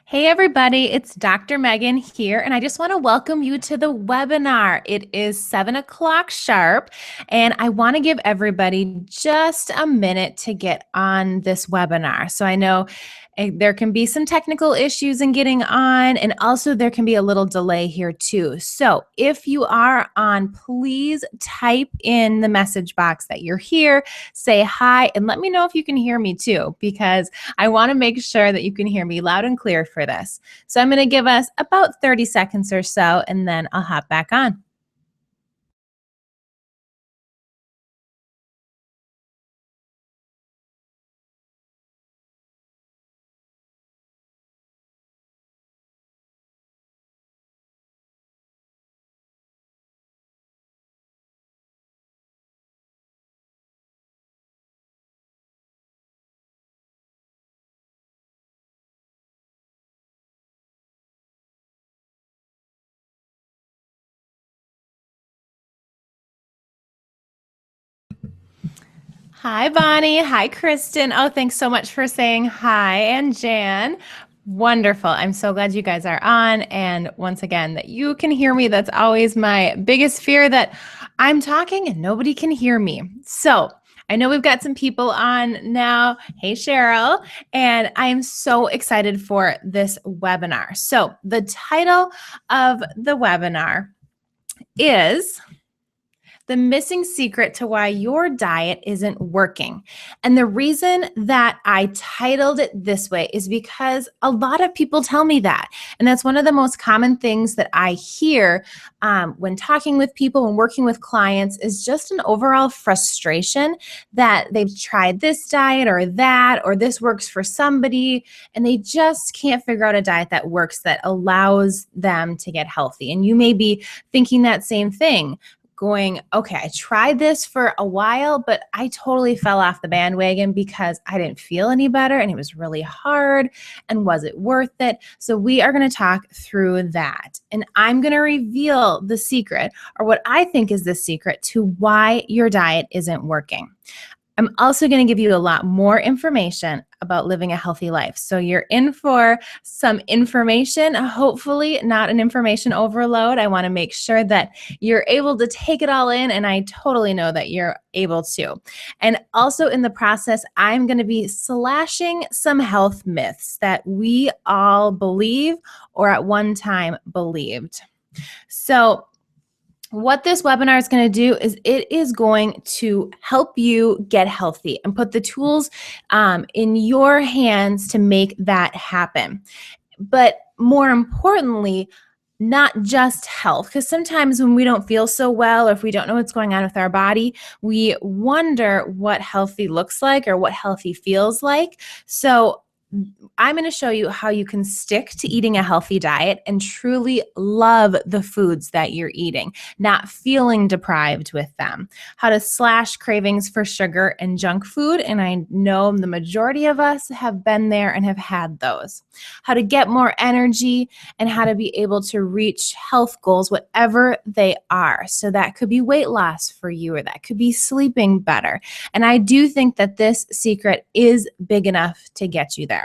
Hey everybody, it's Dr. Megan here, and I just want to welcome you to the webinar. It is 7 o'clock sharp, and I want to give everybody just a minute to get on this webinar. So I know there can be some technical issues in getting on, and also there can be a little delay here too. So if you are on, please type in the message box that you're here, say hi, and let me know if you can hear me too, because I want to make sure that you can hear me loud and clear for this. So I'm going to give us about 30 seconds or so, and then I'll hop back on. Hi, Bonnie. Hi, Kristen. Oh, thanks so much for saying hi. And Jan. Wonderful. I'm so glad you guys are on. And once again, that you can hear me. That's always my biggest fear, that I'm talking and nobody can hear me. So I know we've got some people on now. Hey, Cheryl. And I am so excited for this webinar. So the title of the webinar is the missing secret to why your diet isn't working. And the reason that I titled it this way is because a lot of people tell me that. And that's one of the most common things that I hear when talking with people and working with clients, is just an overall frustration that they've tried this diet or that, or this works for somebody, and they just can't figure out a diet that works, that allows them to get healthy. And you may be thinking that same thing, going, okay, I tried this for a while, but I totally fell off the bandwagon because I didn't feel any better and it was really hard. And was it worth it? So we are going to talk through that. And I'm going to reveal the secret, or what I think is the secret, to why your diet isn't working. I'm also going to give you a lot more information about living a healthy life. So you're in for some information, hopefully not an information overload. I want to make sure that you're able to take it all in, and I totally know that you're able to. And also in the process, I'm going to be slashing some health myths that we all believe, or at one time believed. So what this webinar is going to do is it is going to help you get healthy and put the tools in your hands to make that happen. But more importantly, not just health, because sometimes when we don't feel so well, or if we don't know what's going on with our body, we wonder what healthy looks like or what healthy feels like. So I'm going to show you how you can stick to eating a healthy diet and truly love the foods that you're eating, not feeling deprived with them. How to slash cravings for sugar and junk food, and I know the majority of us have been there and have had those. How to get more energy, and how to be able to reach health goals, whatever they are. So that could be weight loss for you, or that could be sleeping better. And I do think that this secret is big enough to get you there.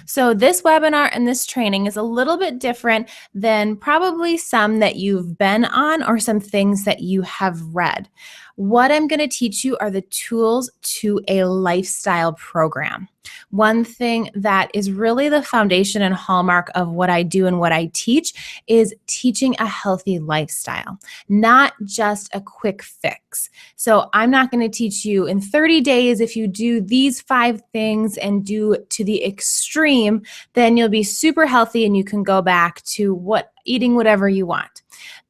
So this webinar and this training is a little bit different than probably some that you've been on, or some things that you have read. What I'm going to teach you are the tools to a lifestyle program. One thing that is really the foundation and hallmark of what I do and what I teach is teaching a healthy lifestyle, not just a quick fix. So I'm not going to teach you in 30 days, if you do these 5 things and do to the extreme, then you'll be super healthy and you can go back to eating whatever you want.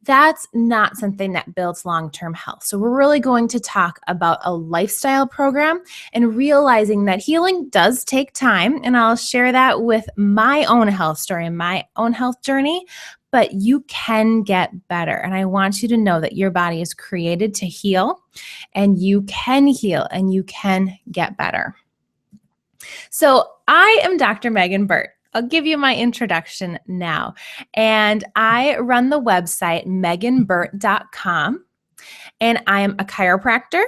That's not something that builds long-term health. So we're really going to talk about a lifestyle program, and realizing that healing does take time. And I'll share that with my own health story and my own health journey, but you can get better. And I want you to know that your body is created to heal, and you can heal and you can get better. So I am Dr. Megan Burt. I'll give you my introduction now. And I run the website meganburt.com. And I am a chiropractor.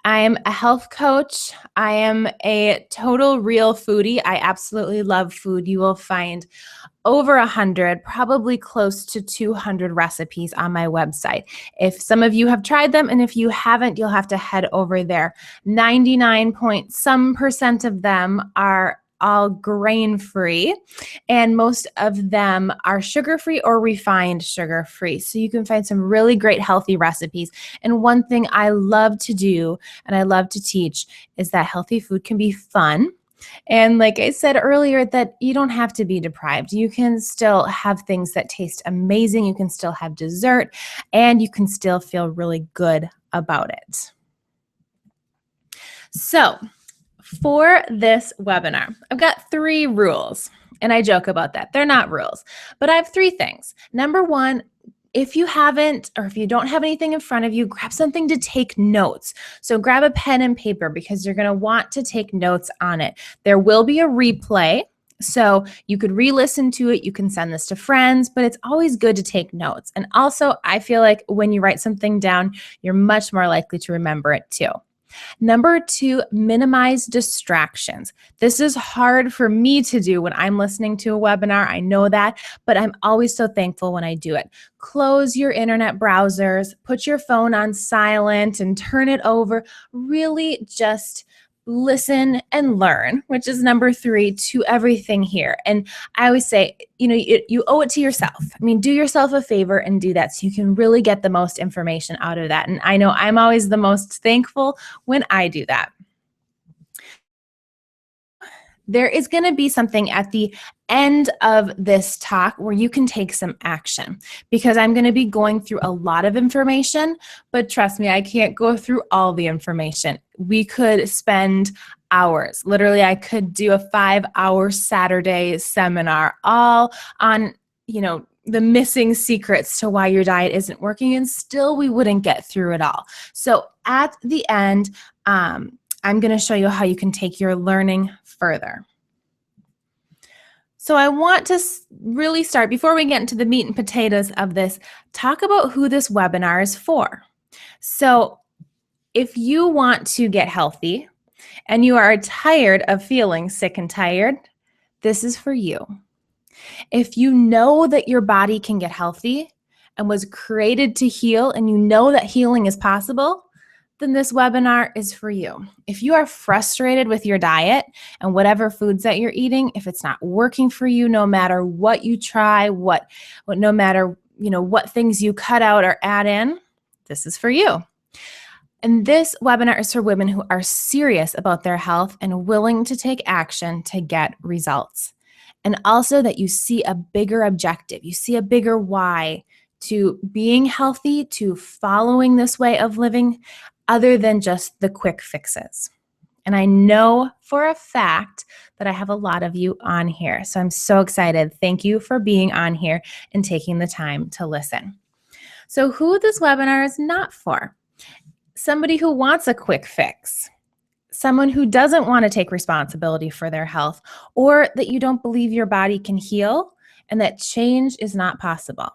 I am a health coach. I am a total real foodie. I absolutely love food. You will find over 100, probably close to 200 recipes on my website. If some of you have tried them, and if you haven't, you'll have to head over there. 99 point some percent of them are all grain-free, and most of them are sugar-free or refined sugar-free. So you can find some really great healthy recipes. And one thing I love to do and I love to teach is that healthy food can be fun. And like I said earlier, that you don't have to be deprived. You can still have things that taste amazing. You can still have dessert, and you can still feel really good about it. So for this webinar, I've got 3 rules, and I joke about that. They're not rules, but I have 3 things. Number 1, if you haven't, or if you don't have anything in front of you, grab something to take notes. So grab a pen and paper because you're going to want to take notes on it. There will be a replay, so you could re-listen to it. You can send this to friends, but it's always good to take notes. And also, I feel like when you write something down, you're much more likely to remember it too. Number 2, minimize distractions. This is hard for me to do when I'm listening to a webinar. I know that, but I'm always so thankful when I do it. Close your internet browsers, put your phone on silent and turn it over. Really just listen and learn, which is number 3 to everything here. And I always say, you owe it to yourself. I mean, do yourself a favor and do that so you can really get the most information out of that. And I know I'm always the most thankful when I do that. There is going to be something at the end of this talk where you can take some action, because I'm going to be going through a lot of information, but trust me, I can't go through all the information. We could spend hours. Literally, I could do a 5-hour Saturday seminar all on, the missing secrets to why your diet isn't working, and still we wouldn't get through it all. So at the end, I'm going to show you how you can take your learning further. So I want to really start, before we get into the meat and potatoes of this, talk about who this webinar is for. So if you want to get healthy and you are tired of feeling sick and tired, this is for you. If you know that your body can get healthy and was created to heal, and you know that healing is possible, then this webinar is for you. If you are frustrated with your diet and whatever foods that you're eating, if it's not working for you, no matter what you try, no matter what things you cut out or add in, this is for you. And this webinar is for women who are serious about their health and willing to take action to get results. And also that you see a bigger objective, you see a bigger why to being healthy, to following this way of living, other than just the quick fixes. And I know for a fact that I have a lot of you on here. So I'm so excited. Thank you for being on here and taking the time to listen. So who this webinar is not for? Somebody who wants a quick fix. Someone who doesn't want to take responsibility for their health, or that you don't believe your body can heal and that change is not possible.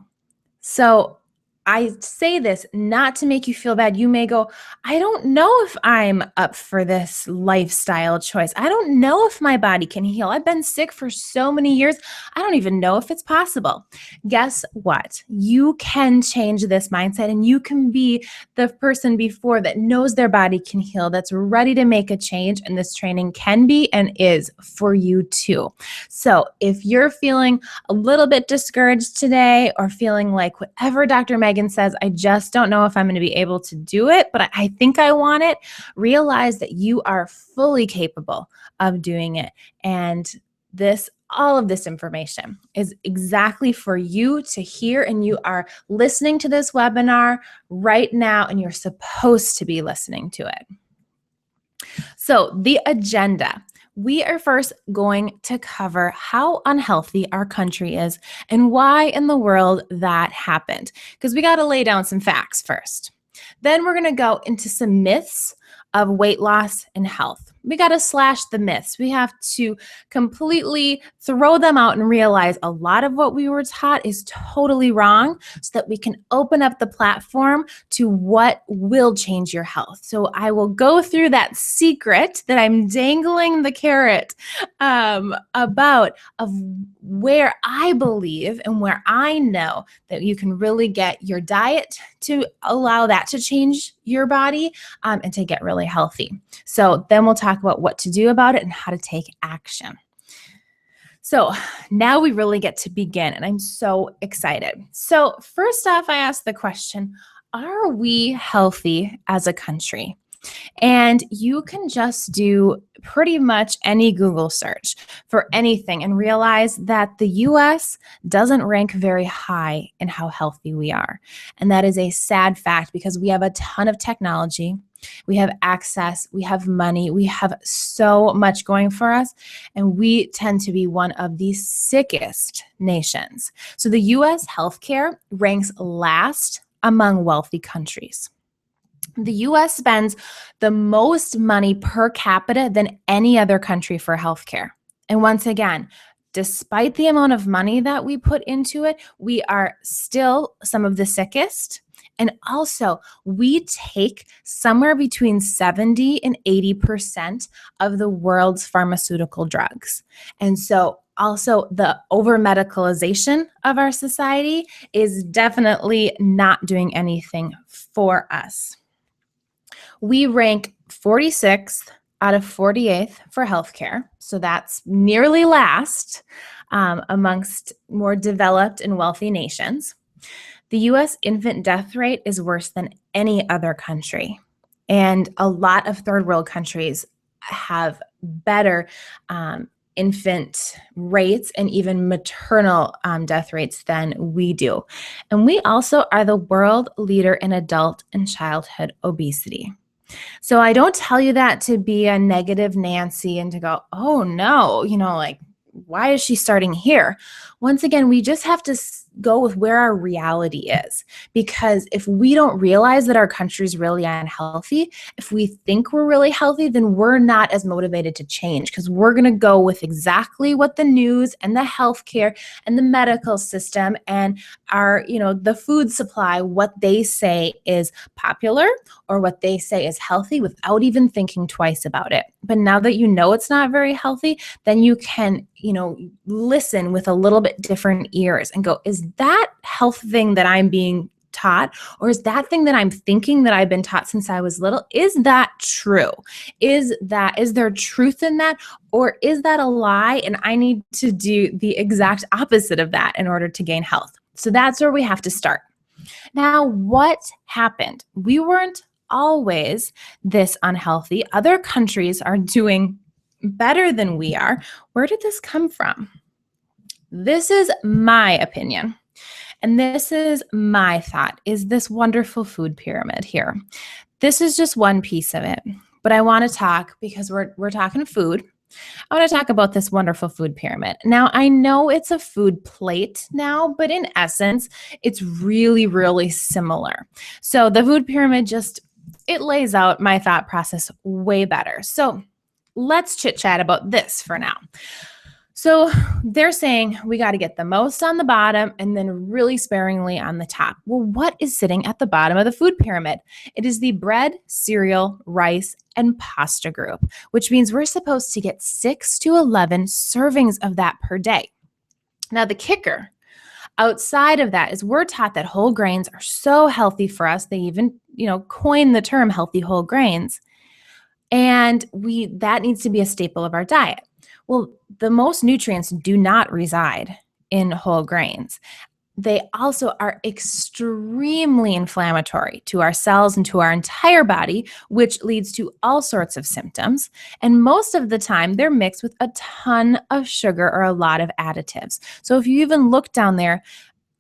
So I say this not to make you feel bad. You may go, I don't know if I'm up for this lifestyle choice. I don't know if my body can heal. I've been sick for so many years. I don't even know if it's possible. Guess what? You can change this mindset, and you can be the person before that knows their body can heal, that's ready to make a change. And this training can be and is for you too. So if you're feeling a little bit discouraged today, or feeling like whatever Dr. Megan says, I just don't know if I'm going to be able to do it, but I think I want it, realize that you are fully capable of doing it. And all of this information is exactly for you to hear, and you are listening to this webinar right now, and you're supposed to be listening to it. So the agenda. We are first going to cover how unhealthy our country is and why in the world that happened, because we got to lay down some facts first. Then we're going to go into some myths of weight loss and health. We got to slash the myths. We have to completely throw them out and realize a lot of what we were taught is totally wrong so that we can open up the platform to what will change your health. So I will go through that secret that I'm dangling the carrot about of where I believe and where I know that you can really get your diet to allow that to change your body and to get really healthy. So then we'll talk about what to do about it and how to take action. So now we really get to begin, and I'm so excited. So first off, I asked the question, are we healthy as a country? And you can just do pretty much any Google search for anything and realize that the US doesn't rank very high in how healthy we are. And that is a sad fact because we have a ton of technology. We have access, we have money, we have so much going for us, and we tend to be one of the sickest nations. So the US healthcare ranks last among wealthy countries. The US spends the most money per capita than any other country for healthcare. And once again, despite the amount of money that we put into it, we are still some of the sickest. And also, we take somewhere between 70 and 80% of the world's pharmaceutical drugs. And so also, the over-medicalization of our society is definitely not doing anything for us. We rank 46th out of 48th for healthcare. So that's nearly last amongst more developed and wealthy nations. The US infant death rate is worse than any other country. And a lot of third world countries have better infant rates and even maternal death rates than we do. And we also are the world leader in adult and childhood obesity. So I don't tell you that to be a negative Nancy and to go, oh no, like, why is she starting here? Once again, we just have to go with where our reality is. Because if we don't realize that our country's really unhealthy, if we think we're really healthy, then we're not as motivated to change because we're going to go with exactly what the news and the healthcare and the medical system and our, the food supply, what they say is popular or what they say is healthy without even thinking twice about it. But now that you know it's not very healthy, then you can, listen with a little bit different ears and go, is that health thing that I'm being taught, or is that thing that I'm thinking that I've been taught since I was little, is that true? Is there truth in that, or is that a lie and I need to do the exact opposite of that in order to gain health? So that's where we have to start. Now, what happened? We weren't always this unhealthy. Other countries are doing better than we are. Where did this come from? This is my opinion. And this is my thought, is this wonderful food pyramid here. This is just one piece of it. But I want to talk, because we're talking food, I want to talk about this wonderful food pyramid. Now, I know it's a food plate now, but in essence, it's really, really similar. So the food pyramid it lays out my thought process way better. So let's chit chat about this for now. So they're saying we got to get the most on the bottom and then really sparingly on the top. Well, what is sitting at the bottom of the food pyramid? It is the bread, cereal, rice, and pasta group, which means we're supposed to get 6 to 11 servings of that per day. Now, the kicker outside of that is we're taught that whole grains are so healthy for us. They even, coined the term healthy whole grains. And that needs to be a staple of our diet. Well, the most nutrients do not reside in whole grains. They also are extremely inflammatory to our cells and to our entire body, which leads to all sorts of symptoms. And most of the time, they're mixed with a ton of sugar or a lot of additives. So if you even look down there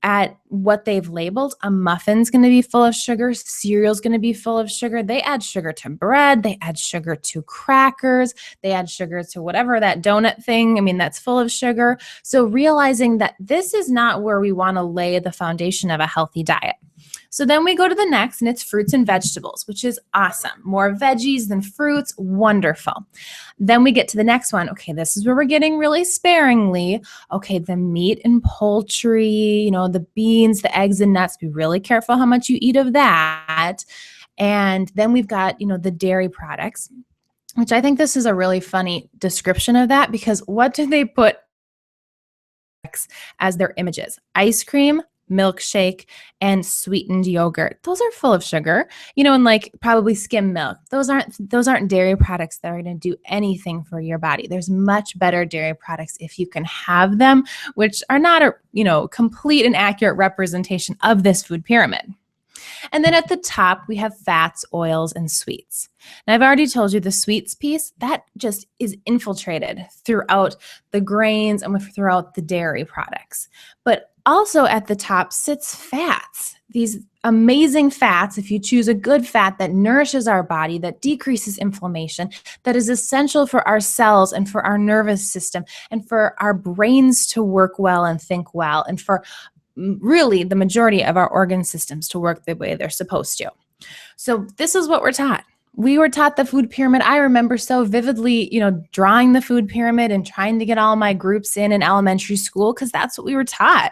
at what they've labeled, a muffin's going to be full of sugar, cereal's going to be full of sugar. They add sugar to bread, they add sugar to crackers, they add sugar to whatever that donut thing, that's full of sugar. So realizing that this is not where we want to lay the foundation of a healthy diet. So then we go to the next, and it's fruits and vegetables, which is awesome. More veggies than fruits, wonderful. Then we get to the next one. Okay, this is where we're getting really sparingly. Okay, the meat and poultry, the beans, the eggs and nuts. Be really careful how much you eat of that. And then we've got, the dairy products, which I think this is a really funny description of that, because what do they put as their images? Ice cream, milkshake, and sweetened yogurt. Those are full of sugar, and like probably skim milk. Those aren't dairy products that are going to do anything for your body. There's much better dairy products if you can have them, which are not a, complete and accurate representation of this food pyramid. And then at the top, we have fats, oils, and sweets. Now, I've already told you the sweets piece, that just is infiltrated throughout the grains and throughout the dairy products. But also at the top sits fats, these amazing fats, if you choose a good fat that nourishes our body, that decreases inflammation, that is essential for our cells and for our nervous system and for our brains to work well and think well, and for really the majority of our organ systems to work the way they're supposed to. So this is what we're taught. We were taught the food pyramid. I remember so vividly, drawing the food pyramid and trying to get all my groups in elementary school, because that's what we were taught.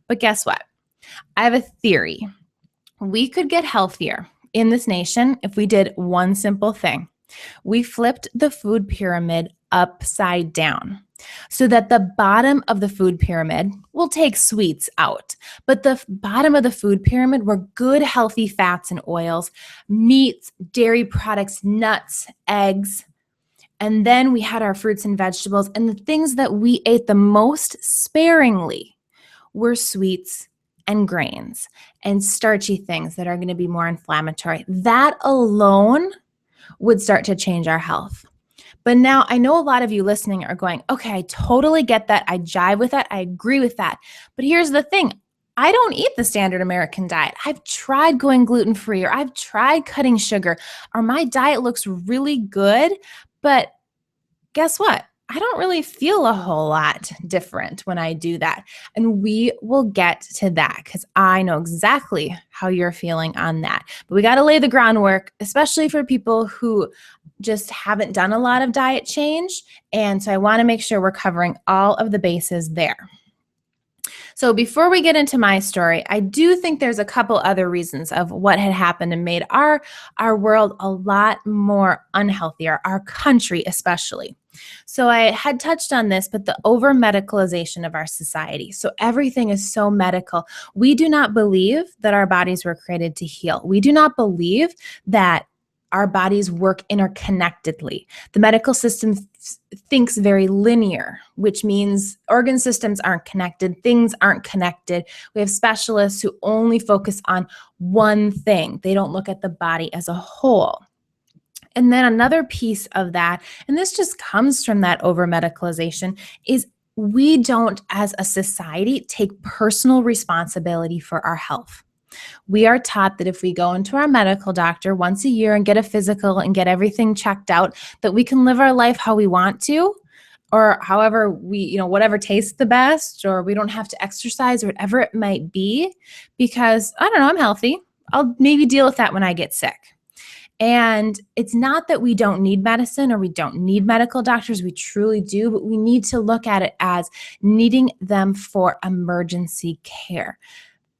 But guess what? I have a theory. We could get healthier in this nation if we did one simple thing. We flipped the food pyramid upside down, so that the bottom of the food pyramid, will take sweets out, but the bottom of the food pyramid were good, healthy fats and oils, meats, dairy products, nuts, eggs, and then we had our fruits and vegetables, and the things that we ate the most sparingly were sweets and grains and starchy things that are going to be more inflammatory. That alone would start to change our health. But now I know a lot of you listening are going, okay, I totally get that. I jive with that. I agree with that. But here's the thing. I don't eat the standard American diet. I've tried going gluten-free, or I've tried cutting sugar, or my diet looks really good. But guess what? I don't really feel a whole lot different when I do that. And we will get to that, because I know exactly how you're feeling on that. But we got to lay the groundwork, especially for people who just haven't done a lot of diet change. And so I want to make sure we're covering all of the bases there. So before we get into my story, I do think there's a couple other reasons of what had happened and made our world a lot more unhealthy, our country especially. So I had touched on this, but the over-medicalization of our society. So everything is so medical. We do not believe that our bodies were created to heal. We do not believe that our bodies work interconnectedly. The medical system thinks very linear, which means organ systems aren't connected, things aren't connected. We have specialists who only focus on one thing. They don't look at the body as a whole. And then another piece of that, and this just comes from that over-medicalization, is we don't, as a society, take personal responsibility for our health. We are taught that if we go into our medical doctor once a year and get a physical and get everything checked out, that we can live our life how we want to, or however we, whatever tastes the best, or we don't have to exercise, or whatever it might be, because, I don't know, I'm healthy. I'll maybe deal with that when I get sick. And it's not that we don't need medicine or we don't need medical doctors. We truly do, but we need to look at it as needing them for emergency care.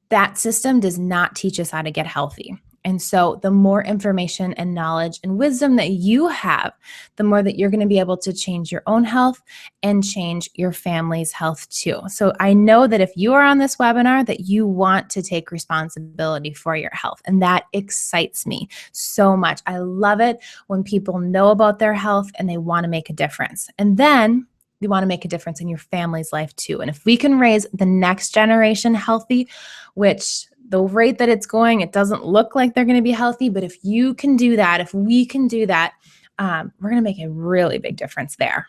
That system does not teach us how to get healthy. And so the more information and knowledge and wisdom that you have, the more that you're going to be able to change your own health and change your family's health too. So I know that if you are on this webinar, that you want to take responsibility for your health. And that excites me so much. I love it when people know about their health and they want to make a difference. And then you want to make a difference in your family's life too. And if we can raise the next generation healthy, which the rate that it's going, it doesn't look like they're going to be healthy. But if you can do that, if we can do that, we're going to make a really big difference there.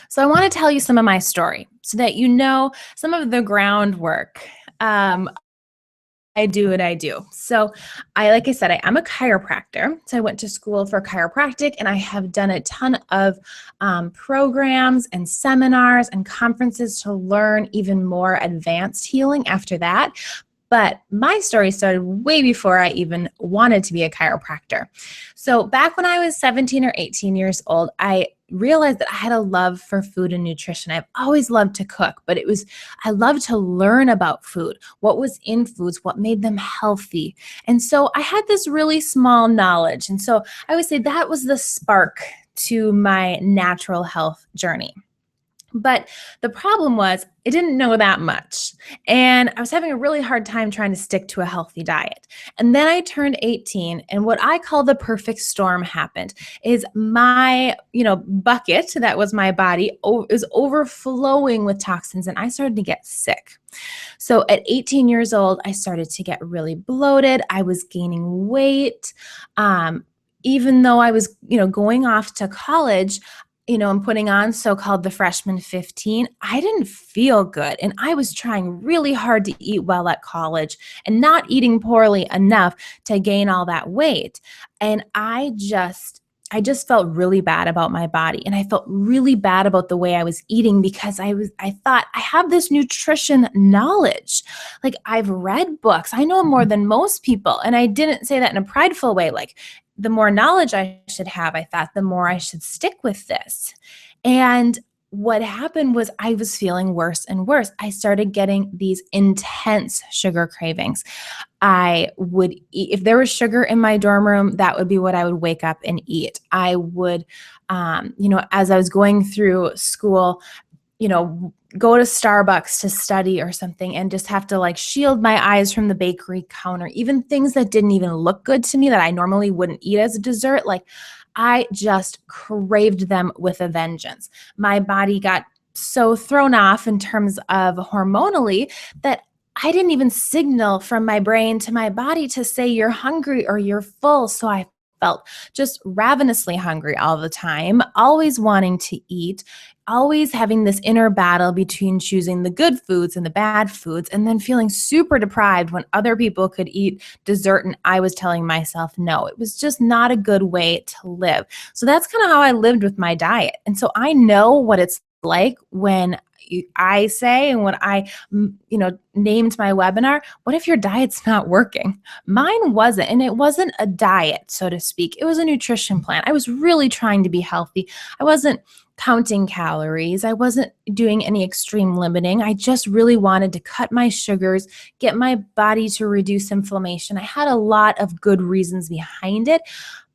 So I want to tell you some of my story so that you know some of the groundwork. I do what I do. So like I said, I'm a chiropractor. So I went to school for chiropractic, and I have done a ton of programs and seminars and conferences to learn even more advanced healing after that. But my story started way before I even wanted to be a chiropractor. So back when I was 17 or 18 years old, I realized that I had a love for food and nutrition. I've always loved to cook, but I loved to learn about food, what was in foods, what made them healthy. And so I had this really small knowledge. And so I would say that was the spark to my natural health journey. But the problem was I didn't know that much. And I was having a really hard time trying to stick to a healthy diet. And then I turned 18 and what I call the perfect storm happened is my, bucket that was my body is overflowing with toxins and I started to get sick. So at 18 years old, I started to get really bloated. I was gaining weight. Even though I was, going off to college, and putting on so-called the freshman 15, I didn't feel good. And I was trying really hard to eat well at college and not eating poorly enough to gain all that weight. And I just felt really bad about my body. And I felt really bad about the way I was eating because I thought I have this nutrition knowledge. Like I've read books. I know more than most people. And I didn't say that in a prideful way. Like the more knowledge I should have, I thought, the more I should stick with this. And what happened was I was feeling worse and worse. I started getting these intense sugar cravings. I would eat, if there was sugar in my dorm room, that would be what I would wake up and eat. I would, as I was going through school, go to Starbucks to study or something and just have to like shield my eyes from the bakery counter, even things that didn't even look good to me that I normally wouldn't eat as a dessert. Like I just craved them with a vengeance. My body got so thrown off in terms of hormonally that I didn't even signal from my brain to my body to say you're hungry or you're full. So I felt just ravenously hungry all the time, always wanting to eat, always having this inner battle between choosing the good foods and the bad foods, and then feeling super deprived when other people could eat dessert and I was telling myself no. It was just not a good way to live. So that's kind of how I lived with my diet. And so I know what it's like when I say, and when I, named my webinar, what if your diet's not working? Mine wasn't, and it wasn't a diet, so to speak. It was a nutrition plan. I was really trying to be healthy. I wasn't counting calories. I wasn't doing any extreme limiting. I just really wanted to cut my sugars, get my body to reduce inflammation. I had a lot of good reasons behind it,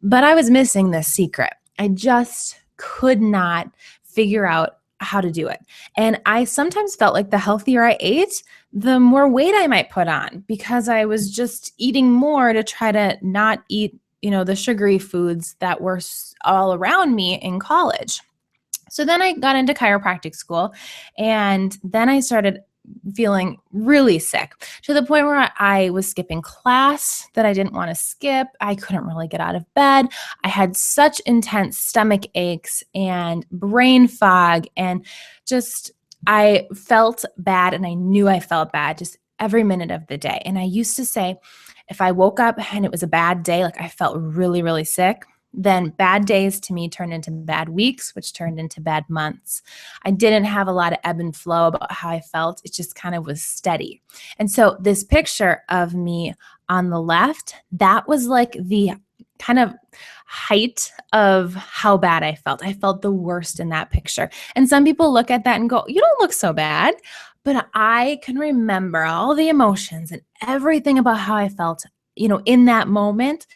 but I was missing this secret. I just could not figure out how to do it. And I sometimes felt like the healthier I ate, the more weight I might put on because I was just eating more to try to not eat, the sugary foods that were all around me in college. So then I got into chiropractic school and then I started feeling really sick to the point where I was skipping class that I didn't want to skip. I couldn't really get out of bed. I had such intense stomach aches and brain fog and just I felt bad and I knew I felt bad just every minute of the day. And I used to say, if I woke up and it was a bad day, like I felt really, really sick, then bad days to me turned into bad weeks, which turned into bad months. I didn't have a lot of ebb and flow about how I felt. It just kind of was steady. And so this picture of me on the left, that was like the kind of height of how bad I felt. I felt the worst in that picture. And some people look at that and go, you don't look so bad. But I can remember all the emotions and everything about how I felt, in that moment.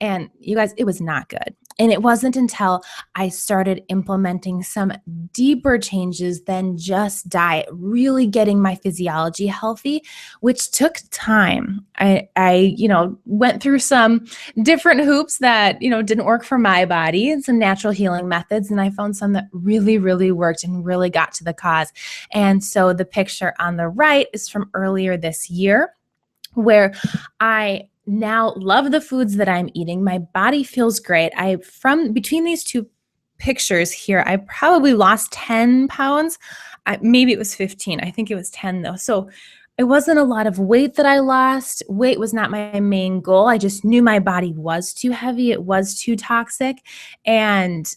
And you guys, it was not good. And it wasn't until I started implementing some deeper changes than just diet, really getting my physiology healthy, which took time. I went through some different hoops that, didn't work for my body and some natural healing methods. And I found some that really, really worked and really got to the cause. And so the picture on the right is from earlier this year where I now love the foods that I'm eating. My body feels great. From between these two pictures here, I probably lost 10 pounds. Maybe it was 15. I think it was 10 though. So it wasn't a lot of weight that I lost. Weight was not my main goal. I just knew my body was too heavy. It was too toxic. And,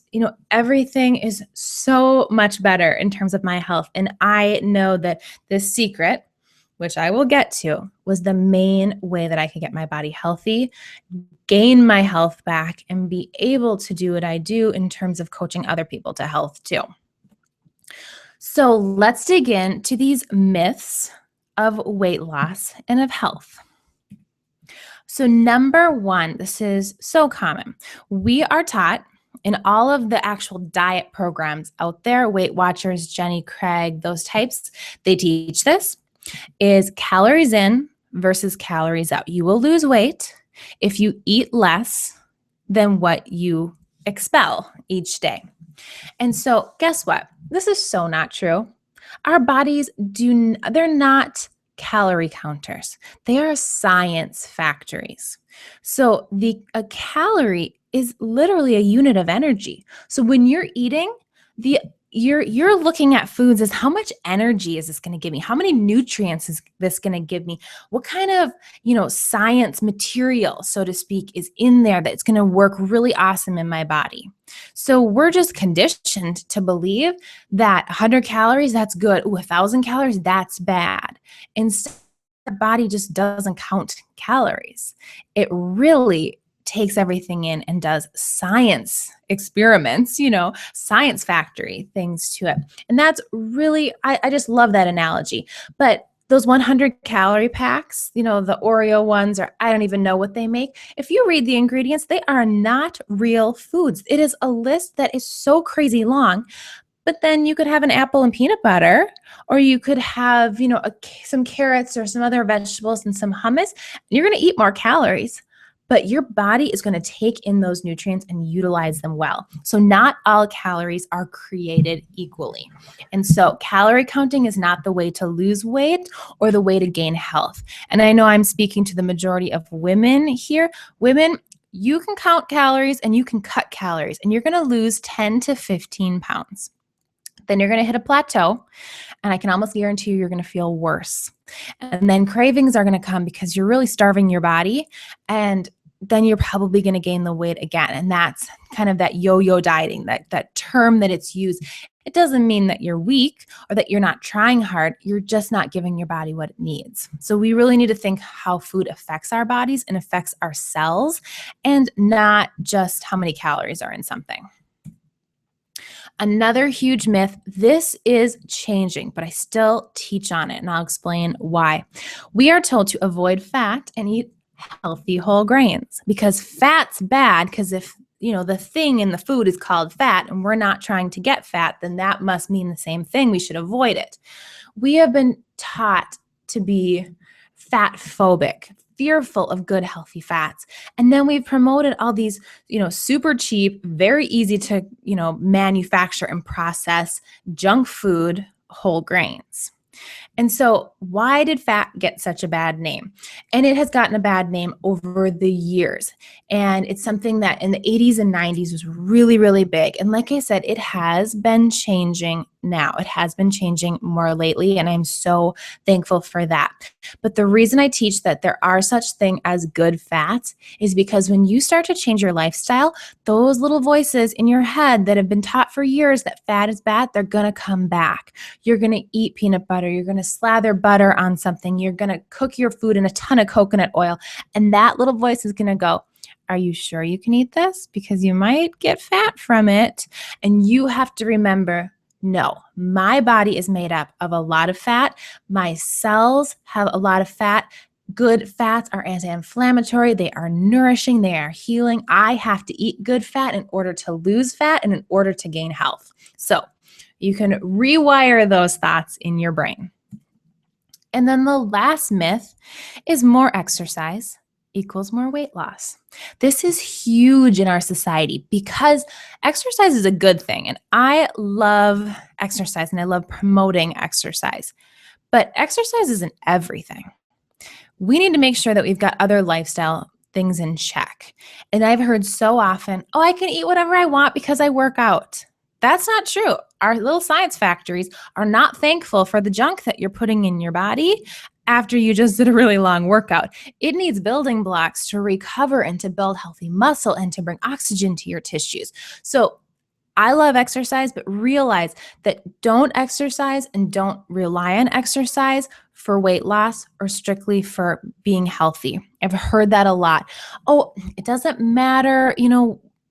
everything is so much better in terms of my health. And I know that this secret which I will get to, was the main way that I could get my body healthy, gain my health back, and be able to do what I do in terms of coaching other people to health too. So let's dig into these myths of weight loss and of health. So number one, this is so common. We are taught in all of the actual diet programs out there, Weight Watchers, Jenny Craig, those types, they teach this, is calories in versus calories out. You will lose weight if you eat less than what you expel each day. And so guess what? This is so not true. Our bodies they're not calorie counters. They are science factories. So a calorie is literally a unit of energy. So when you're eating, you're looking at foods as how much energy is this going to give me? How many nutrients is this going to give me? What kind of, science material, so to speak, is in there that's going to work really awesome in my body? So we're just conditioned to believe that 100 calories, that's good. Ooh, 1,000 calories, that's bad. Instead, the body just doesn't count calories. It really takes everything in and does science experiments, science factory things to it. And that's really, I just love that analogy. But those 100 calorie packs, the Oreo ones, or I don't even know what they make. If you read the ingredients, they are not real foods. It is a list that is so crazy long. But then you could have an apple and peanut butter, or you could have, some carrots or some other vegetables and some hummus. You're going to eat more calories, but your body is going to take in those nutrients and utilize them well. So not all calories are created equally. And so calorie counting is not the way to lose weight or the way to gain health. And I know I'm speaking to the majority of women here. Women, you can count calories and you can cut calories, and you're going to lose 10 to 15 pounds. Then you're going to hit a plateau, and I can almost guarantee you're going to feel worse. And then cravings are going to come because you're really starving your body, and then you're probably going to gain the weight again. And that's kind of that yo-yo dieting, that term that it's used. It doesn't mean that you're weak or that you're not trying hard. You're just not giving your body what it needs. So we really need to think how food affects our bodies and affects our cells, and not just how many calories are in something. Another huge myth, this is changing, but I still teach on it, and I'll explain why. We are told to avoid fat and eat healthy whole grains, because fat's bad, because if the thing in the food is called fat and we're not trying to get fat, then that must mean the same thing. We should avoid it. We have been taught to be fat phobic, fearful of good, healthy fats. And then we've promoted all these, super cheap, very easy to, manufacture and process junk food, whole grains. And so why did fat get such a bad name? And it has gotten a bad name over the years. And it's something that in the 80s and 90s was really, really big. And like I said, it has been changing now. It has been changing more lately, and I'm so thankful for that. But the reason I teach that there are such thing as good fats is because when you start to change your lifestyle, those little voices in your head that have been taught for years that fat is bad, they're going to come back. You're going to eat peanut butter. You're going to slather butter on something. You're going to cook your food in a ton of coconut oil. And that little voice is going to go, are you sure you can eat this? Because you might get fat from it. And you have to remember, no, my body is made up of a lot of fat. My cells have a lot of fat. Good fats are anti-inflammatory. They are nourishing. They are healing. I have to eat good fat in order to lose fat and in order to gain health. So you can rewire those thoughts in your brain. And then the last myth is more exercise equals more weight loss. This is huge in our society because exercise is a good thing. And I love exercise and I love promoting exercise. But exercise isn't everything. We need to make sure that we've got other lifestyle things in check. And I've heard so often, oh, I can eat whatever I want because I work out. That's not true. Our little science factories are not thankful for the junk that you're putting in your body after you just did a really long workout. It needs building blocks to recover and to build healthy muscle and to bring oxygen to your tissues. So I love exercise, but realize that don't exercise and don't rely on exercise for weight loss or strictly for being healthy. I've heard that a lot. Oh, it doesn't matter,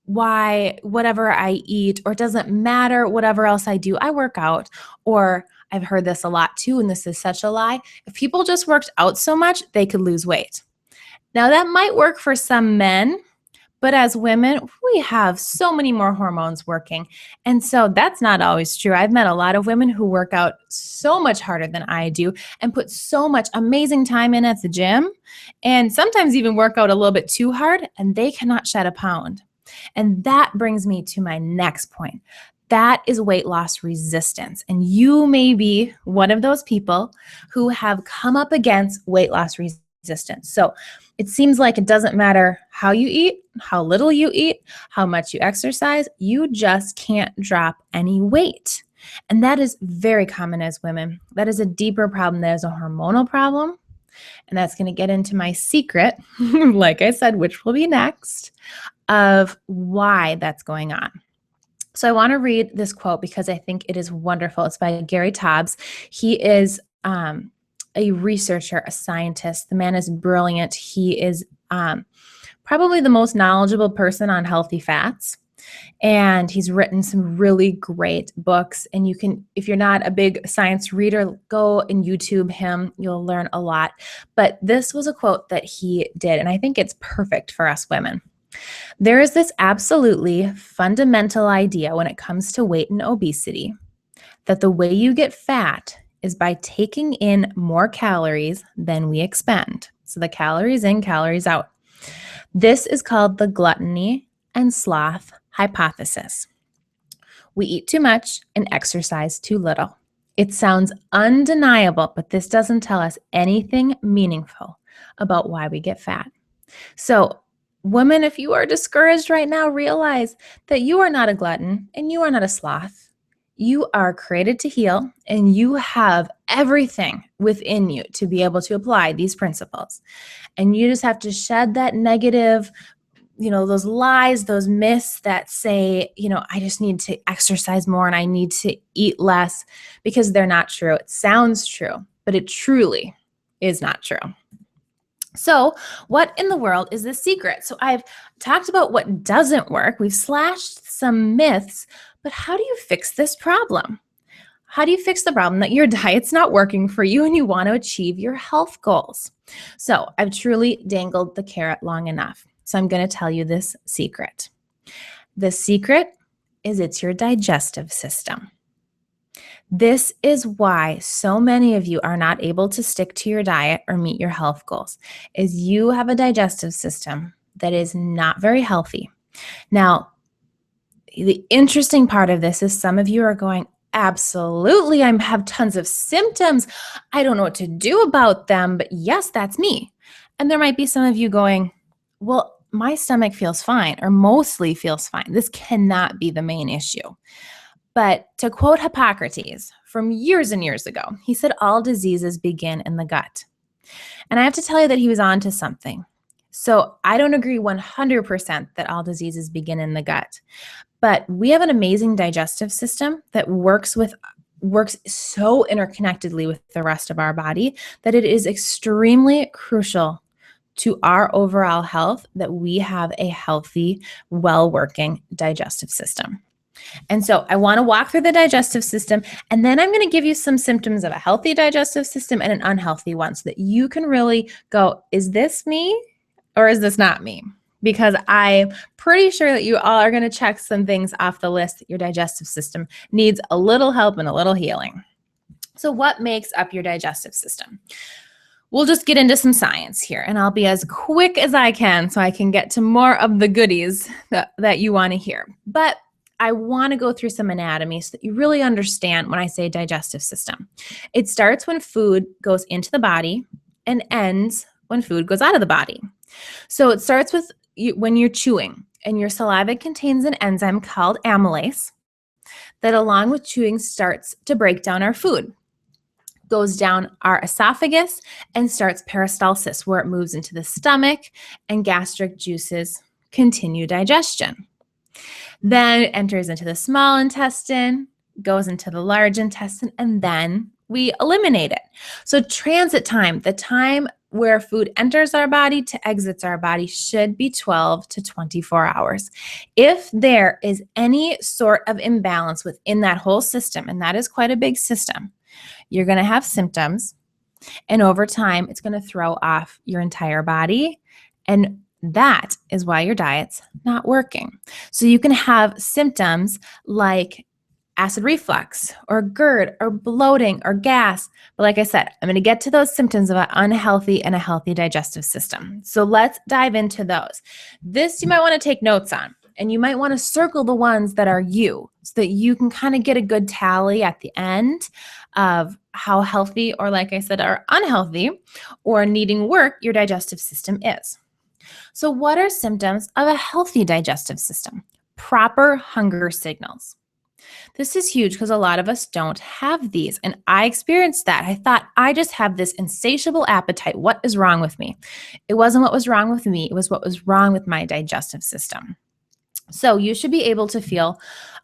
why whatever I eat, or it doesn't matter whatever else I do. I work out. Or I've heard this a lot too, and this is such a lie. If people just worked out so much, they could lose weight. Now that might work for some men, but as women, we have so many more hormones working. And so that's not always true. I've met a lot of women who work out so much harder than I do and put so much amazing time in at the gym, and sometimes even work out a little bit too hard, and they cannot shed a pound. And that brings me to my next point. That is weight loss resistance. And you may be one of those people who have come up against weight loss resistance. So it seems like it doesn't matter how you eat, how little you eat, how much you exercise, you just can't drop any weight. And that is very common as women. That is a deeper problem. That is a hormonal problem. And that's going to get into my secret, like I said, which will be next, of why that's going on. So I want to read this quote because I think it is wonderful. It's by Gary Taubes. He is a researcher, a scientist. The man is brilliant. He is probably the most knowledgeable person on healthy fats. And he's written some really great books. And you can, if you're not a big science reader, go and YouTube him. You'll learn a lot. But this was a quote that he did, and I think it's perfect for us women. There is this absolutely fundamental idea when it comes to weight and obesity that the way you get fat is by taking in more calories than we expend. So the calories in, calories out. This is called the gluttony and sloth hypothesis. We eat too much and exercise too little. It sounds undeniable, but this doesn't tell us anything meaningful about why we get fat. So women, if you are discouraged right now, realize that you are not a glutton and you are not a sloth. You are created to heal, and you have everything within you to be able to apply these principles. And you just have to shed that negative, those lies, those myths that say, I just need to exercise more and I need to eat less, because they're not true. It sounds true, but it truly is not true. So what in the world is the secret? So I've talked about what doesn't work. We've slashed some myths, but how do you fix this problem? How do you fix the problem that your diet's not working for you and you want to achieve your health goals? So I've truly dangled the carrot long enough. So I'm going to tell you this secret. The secret is it's your digestive system. This is why so many of you are not able to stick to your diet or meet your health goals, is you have a digestive system that is not very healthy. Now, the interesting part of this is some of you are going, absolutely, I have tons of symptoms. I don't know what to do about them, but yes, that's me. And there might be some of you going, well, my stomach feels fine or mostly feels fine. This cannot be the main issue. But to quote Hippocrates from years and years ago, he said all diseases begin in the gut. And I have to tell you that he was on to something. So I don't agree 100% that all diseases begin in the gut. But we have an amazing digestive system that works so interconnectedly with the rest of our body that it is extremely crucial to our overall health that we have a healthy, well-working digestive system. And so I want to walk through the digestive system, and then I'm going to give you some symptoms of a healthy digestive system and an unhealthy one so that you can really go, is this me or is this not me? Because I'm pretty sure that you all are going to check some things off the list that your digestive system needs a little help and a little healing. So what makes up your digestive system? We'll just get into some science here, and I'll be as quick as I can so I can get to more of the goodies that you want to hear. But I want to go through some anatomy so that you really understand when I say digestive system. It starts when food goes into the body and ends when food goes out of the body. So it starts with when you're chewing, and your saliva contains an enzyme called amylase that, along with chewing, starts to break down our food. Goes down our esophagus and starts peristalsis, where it moves into the stomach and gastric juices continue digestion. Then it enters into the small intestine, goes into the large intestine, and then we eliminate it. So transit time, the time where food enters our body to exits our body, should be 12 to 24 hours. If there is any sort of imbalance within that whole system, and that is quite a big system, you're going to have symptoms. And over time, it's going to throw off your entire body. And that is why your diet's not working. So you can have symptoms like acid reflux or GERD or bloating or gas. But like I said, I'm going to get to those symptoms of an unhealthy and a healthy digestive system. So let's dive into those. This you might want to take notes on, and you might want to circle the ones that are you so that you can kind of get a good tally at the end of how healthy, or like I said, are unhealthy or needing work your digestive system is. So what are symptoms of a healthy digestive system? Proper hunger signals. This is huge because a lot of us don't have these. And I experienced that. I thought, I just have this insatiable appetite. What is wrong with me? It wasn't what was wrong with me. It was what was wrong with my digestive system. So you should be able to feel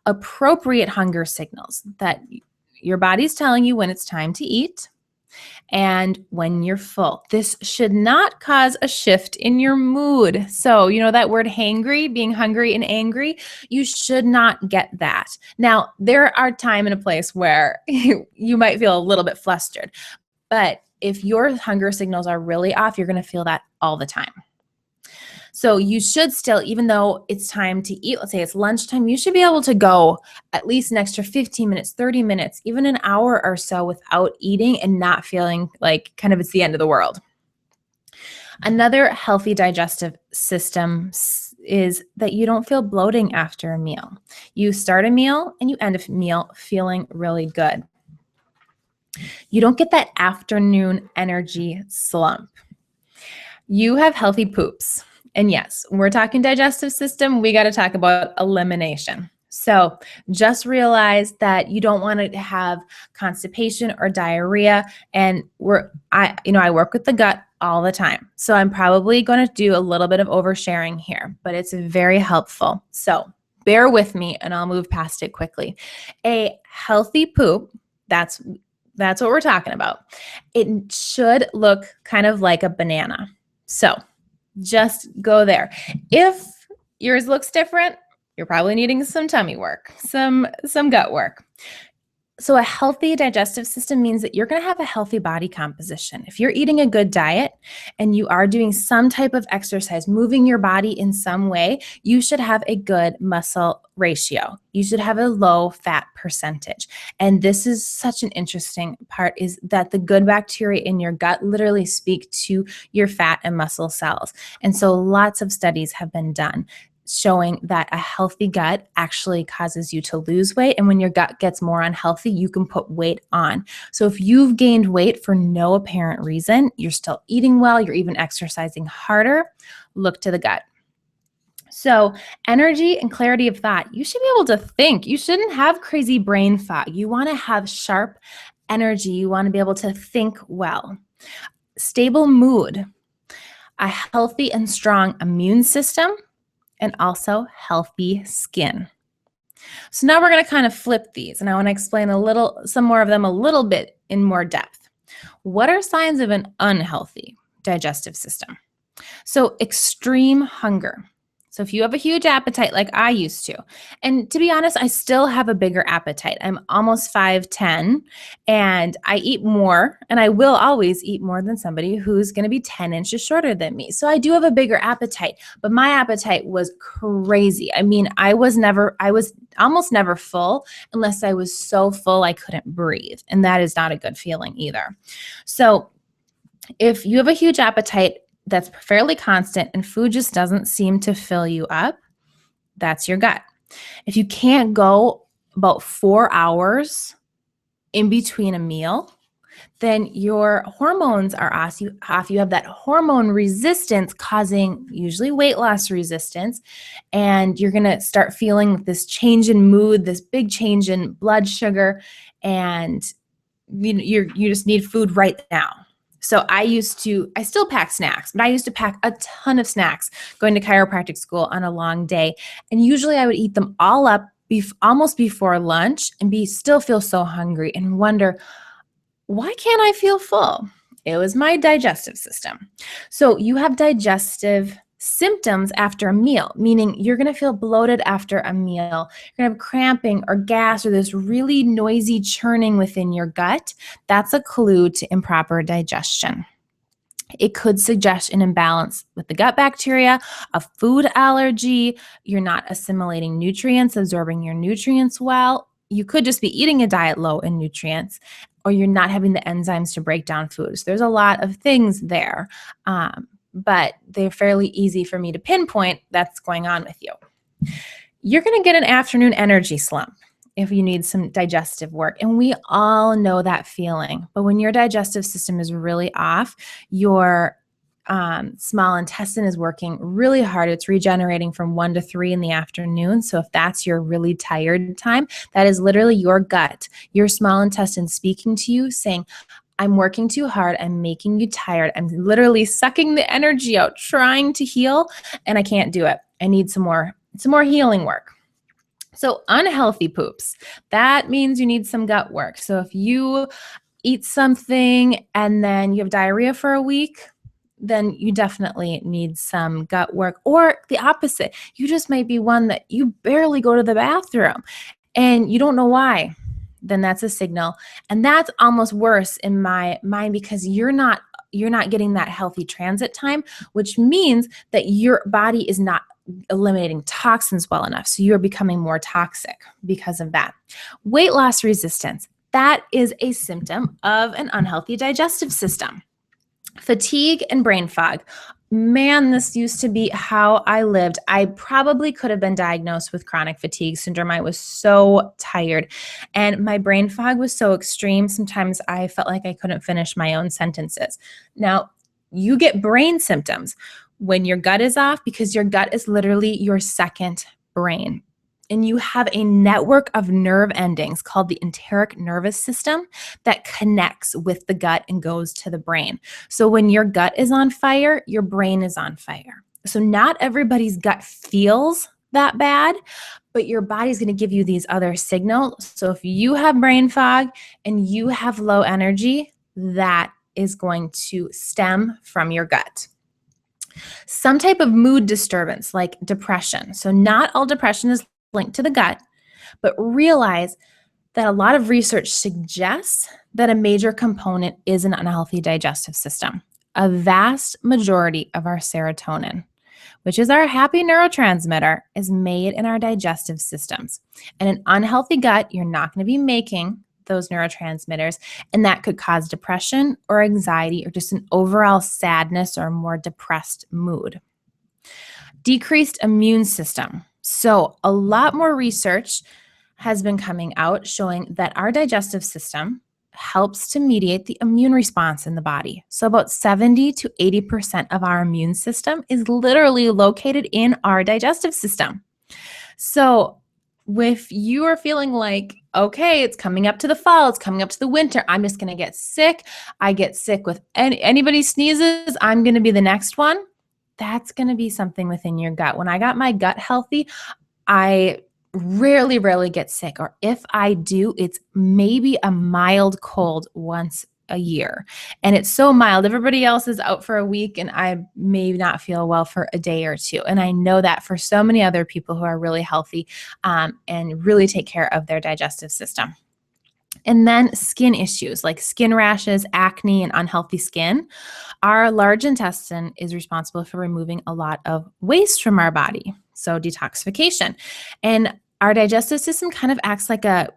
appropriate hunger signals that your body's telling you when it's time to eat and when you're full. This should not cause a shift in your mood. So, you know that word hangry, being hungry and angry, you should not get that. Now, there are time and a place where you might feel a little bit flustered, but if your hunger signals are really off, you're going to feel that all the time. So you should still, even though it's time to eat, let's say it's lunchtime, you should be able to go at least an extra 15 minutes, 30 minutes, even an hour or so without eating and not feeling like kind of it's the end of the world. Another healthy digestive system is that you don't feel bloating after a meal. You start a meal and you end a meal feeling really good. You don't get that afternoon energy slump. You have healthy poops. And yes, when we're talking digestive system, we got to talk about elimination. So just realize that you don't want to have constipation or diarrhea. And I work with the gut all the time. So I'm probably going to do a little bit of oversharing here, but it's very helpful. So bear with me and I'll move past it quickly. A healthy poop, that's what we're talking about. It should look kind of like a banana. So just go there. If yours looks different, you're probably needing some tummy work, some gut work. So a healthy digestive system means that you're going to have a healthy body composition. If you're eating a good diet and you are doing some type of exercise, moving your body in some way, you should have a good muscle ratio. You should have a low fat percentage. And this is such an interesting part, is that the good bacteria in your gut literally speak to your fat and muscle cells. And so lots of studies have been done showing that a healthy gut actually causes you to lose weight. And when your gut gets more unhealthy, you can put weight on. So if you've gained weight for no apparent reason, you're still eating well, you're even exercising harder, look to the gut. So energy and clarity of thought, you should be able to think. You shouldn't have crazy brain fog. You want to have sharp energy. You want to be able to think well. Stable mood, a healthy and strong immune system, and also healthy skin. So now we're going to kind of flip these, and I want to explain some more of them a little bit in more depth. What are signs of an unhealthy digestive system? So extreme hunger. So if you have a huge appetite like I used to, and to be honest, I still have a bigger appetite. I'm almost 5'10", and I eat more, and I will always eat more than somebody who's going to be 10 inches shorter than me. So I do have a bigger appetite, but my appetite was crazy. I mean, I was almost never full unless I was so full I couldn't breathe, and that is not a good feeling either. So if you have a huge appetite that's fairly constant and food just doesn't seem to fill you up, that's your gut. If you can't go about 4 hours in between a meal, then your hormones are off. You have that hormone resistance causing usually weight loss resistance, and you're going to start feeling this change in mood, this big change in blood sugar, and you just need food right now. So I still pack snacks, but I used to pack a ton of snacks going to chiropractic school on a long day. And usually I would eat them all up almost before lunch and still feel so hungry and wonder, why can't I feel full? It was my digestive system. So you have digestive symptoms after a meal, meaning you're going to feel bloated after a meal. You're going to have cramping or gas or this really noisy churning within your gut. That's a clue to improper digestion. It could suggest an imbalance with the gut bacteria, a food allergy, you're not assimilating nutrients, absorbing your nutrients well. You could just be eating a diet low in nutrients, or you're not having the enzymes to break down foods. There's a lot of things there, but they're fairly easy for me to pinpoint that's going on with you. You're going to get an afternoon energy slump if you need some digestive work. And we all know that feeling. But when your digestive system is really off, your small intestine is working really hard. It's regenerating from 1 to 3 in the afternoon. So if that's your really tired time, that is literally your gut, your small intestine speaking to you saying, I'm working too hard. I'm making you tired. I'm literally sucking the energy out, trying to heal, and I can't do it. I need some more healing work. So unhealthy poops, that means you need some gut work. So if you eat something and then you have diarrhea for a week, then you definitely need some gut work. Or the opposite, you just might be one that you barely go to the bathroom and you don't know why. Then that's a signal. And that's almost worse in my mind because you're not getting that healthy transit time, which means that your body is not eliminating toxins well enough. So you're becoming more toxic because of that. Weight loss resistance, that is a symptom of an unhealthy digestive system. Fatigue and brain fog. Man, this used to be how I lived. I probably could have been diagnosed with chronic fatigue syndrome. I was so tired and my brain fog was so extreme. Sometimes I felt like I couldn't finish my own sentences. Now, you get brain symptoms when your gut is off because your gut is literally your second brain. And you have a network of nerve endings called the enteric nervous system that connects with the gut and goes to the brain. So when your gut is on fire, your brain is on fire. So not everybody's gut feels that bad, but your body's going to give you these other signals. So if you have brain fog and you have low energy, that is going to stem from your gut. Some type of mood disturbance like depression. So not all depression is linked to the gut, but realize that a lot of research suggests that a major component is an unhealthy digestive system. A vast majority of our serotonin, which is our happy neurotransmitter, is made in our digestive systems. And an unhealthy gut, you're not going to be making those neurotransmitters, and that could cause depression or anxiety or just an overall sadness or more depressed mood. Decreased immune system. So a lot more research has been coming out showing that our digestive system helps to mediate the immune response in the body. So about 70 to 80% of our immune system is literally located in our digestive system. So if you are feeling like, okay, it's coming up to the fall, it's coming up to the winter, I'm just going to get sick. I get sick with anybody sneezes, I'm going to be the next one. That's going to be something within your gut. When I got my gut healthy, I rarely get sick. Or if I do, it's maybe a mild cold once a year. And it's so mild. Everybody else is out for a week and I may not feel well for a day or two. And I know that for so many other people who are really healthy and really take care of their digestive system. And then skin issues like skin rashes, acne, and unhealthy skin. Our large intestine is responsible for removing a lot of waste from our body, so detoxification. And our digestive system kind of acts like a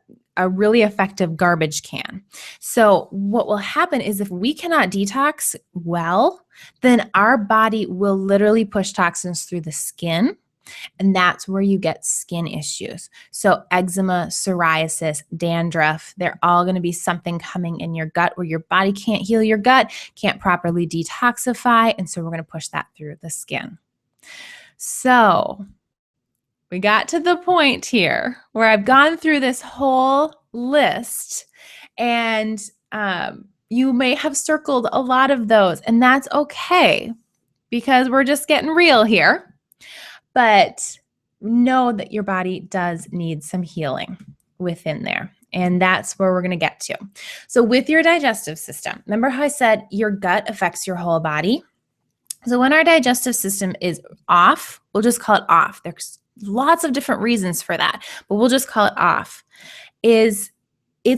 really effective garbage can. So what will happen is if we cannot detox well, then our body will literally push toxins through the skin. And that's where you get skin issues. So eczema, psoriasis, dandruff, they're all going to be something coming in your gut where your body can't heal your gut, can't properly detoxify. And so we're going to push that through the skin. So we got to the point here where I've gone through this whole list and You may have circled a lot of those, and that's okay because we're just getting real here. But know that your body does need some healing within there. And that's where we're going to get to. So, with your digestive system, remember how I said your gut affects your whole body? So, when our digestive system is off, we'll just call it off. There's lots of different reasons for that, but we'll just call it off. It's